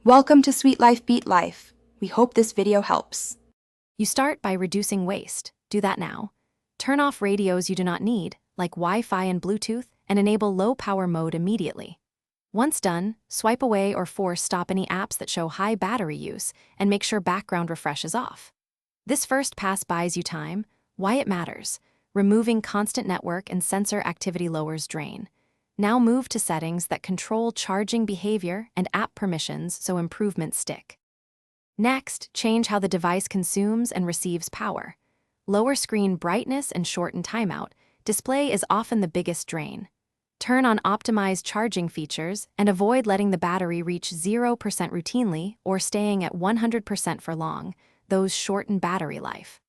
Welcome to Sweet Life Beat Life. We hope this video helps. You start by reducing waste. Do that now. Turn off radios you do not need, like Wi-Fi and Bluetooth, and enable low-power mode immediately. Once done, swipe away or force stop any apps that show high battery use and make sure background refresh is off. This first pass buys you time. Why it matters. Removing constant network and sensor activity lowers drain. Now move to settings that control charging behavior and app permissions so improvements stick. Next, change how the device consumes and receives power. Lower screen brightness and shorten timeout. Display is often the biggest drain. Turn on optimized charging features and avoid letting the battery reach 0% routinely or staying at 100% for long. Those shorten battery life.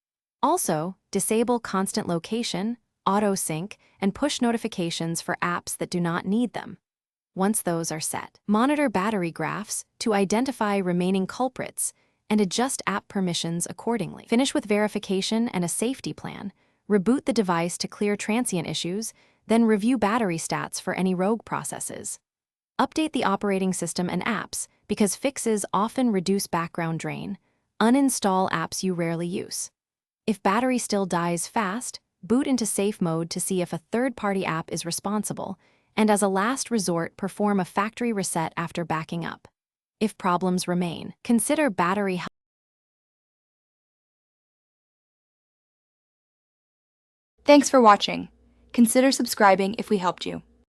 Also, disable constant location, auto sync, and push notifications for apps that do not need them. Once those are set, monitor battery graphs to identify remaining culprits and adjust app permissions accordingly. Finish with verification and a safety plan. Reboot the device to clear transient issues, then review battery stats for any rogue processes. Update the operating system and apps because fixes often reduce background drain. Uninstall apps you rarely use. If battery still dies fast, boot into safe mode to see if a third-party app is responsible, and as a last resort, perform a factory reset after backing up. If problems remain, consider battery health. Thanks for watching. Consider subscribing if we helped you.